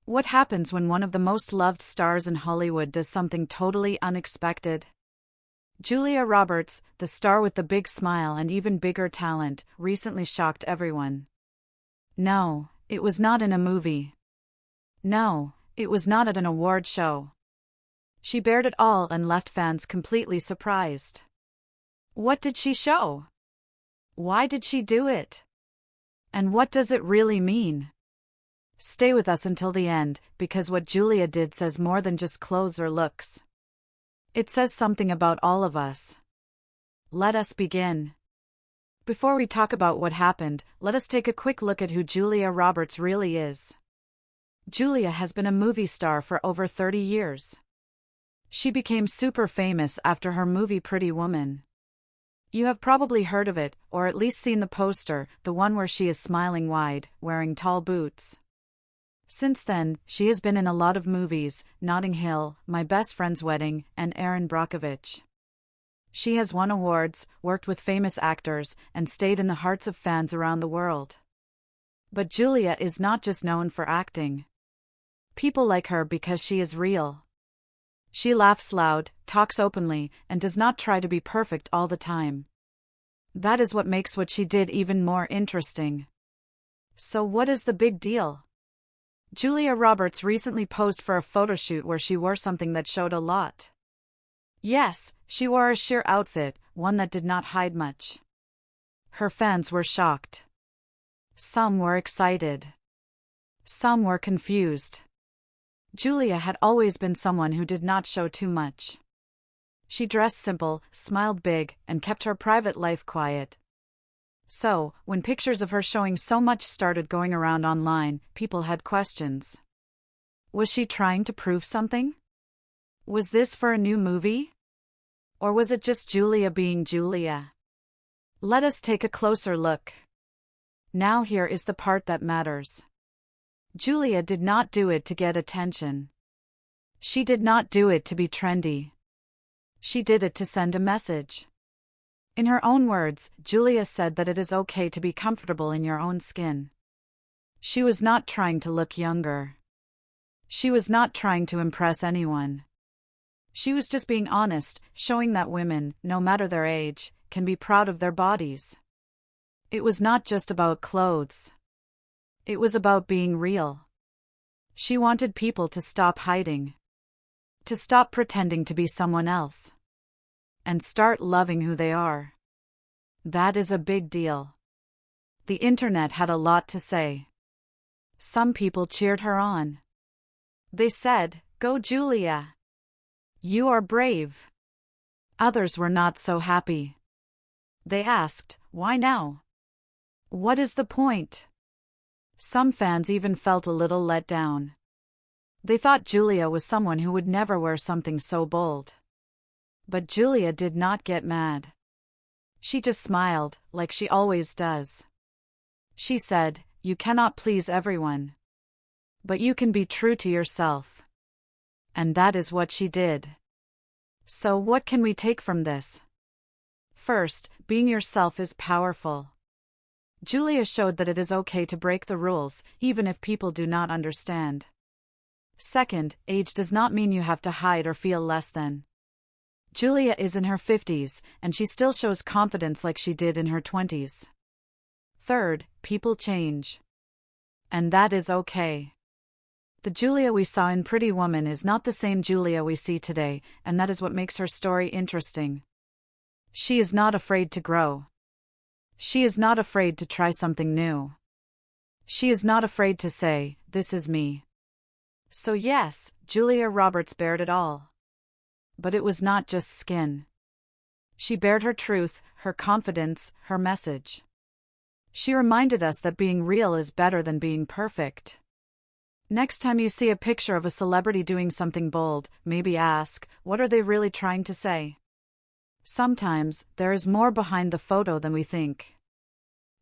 What happens when one of the most loved stars in Hollywood does something totally unexpected? Julia Roberts, the star with the big smile and even bigger talent, recently shocked everyone. No, it was not in a movie. No, it was not at an award show. She bared it all and left fans completely surprised. What did she show? Why did she do it? And what does it really mean? Stay with us until the end, because what Julia did says more than just clothes or looks. It says something about all of us. Let us begin. Before we talk about what happened, let us take a quick look at who Julia Roberts really is. Julia has been a movie star for over 30 years. She became super famous after her movie Pretty Woman. You have probably heard of it, or at least seen the poster, the one where she is smiling wide, wearing tall boots. Since then, she has been in a lot of movies: Notting Hill, My Best Friend's Wedding, and Erin Brockovich. She has won awards, worked with famous actors, and stayed in the hearts of fans around the world. But Julia is not just known for acting. People like her because she is real. She laughs loud, talks openly, and does not try to be perfect all the time. That is what makes what she did even more interesting. So what is the big deal? Julia Roberts recently posed for a photoshoot where she wore something that showed a lot. Yes, she wore a sheer outfit, one that did not hide much. Her fans were shocked. Some were excited. Some were confused. Julia had always been someone who did not show too much. She dressed simple, smiled big, and kept her private life quiet. So, when pictures of her showing so much started going around online, people had questions. Was she trying to prove something? Was this for a new movie? Or was it just Julia being Julia? Let us take a closer look. Now here is the part that matters. Julia did not do it to get attention. She did not do it to be trendy. She did it to send a message. In her own words, Julia said that it is okay to be comfortable in your own skin. She was not trying to look younger. She was not trying to impress anyone. She was just being honest, showing that women, no matter their age, can be proud of their bodies. It was not just about clothes. It was about being real. She wanted people to stop hiding. To stop pretending to be someone else. And start loving who they are. That is a big deal. The internet had a lot to say. Some people cheered her on. They said, "Go Julia. You are brave." Others were not so happy. They asked, "Why now? What is the point?" Some fans even felt a little let down. They thought Julia was someone who would never wear something so bold. But Julia did not get mad. She just smiled, like she always does. She said, "You cannot please everyone. But you can be true to yourself." And that is what she did. So what can we take from this? First, being yourself is powerful. Julia showed that it is okay to break the rules, even if people do not understand. Second, age does not mean you have to hide or feel less than. Julia is in her 50s, and she still shows confidence like she did in her 20s. Third, people change. And that is okay. The Julia we saw in Pretty Woman is not the same Julia we see today, and that is what makes her story interesting. She is not afraid to grow. She is not afraid to try something new. She is not afraid to say, "This is me." So yes, Julia Roberts bared it all. But it was not just skin. She bared her truth, her confidence, her message. She reminded us that being real is better than being perfect. Next time you see a picture of a celebrity doing something bold, maybe ask, what are they really trying to say? Sometimes, there is more behind the photo than we think.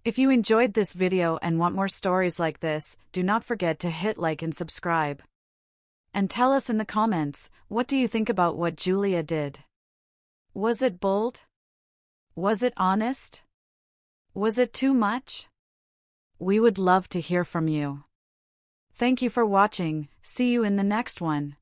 If you enjoyed this video and want more stories like this, do not forget to hit like and subscribe. And tell us in the comments, what do you think about what Julia did? Was it bold? Was it honest? Was it too much? We would love to hear from you. Thank you for watching. See you in the next one.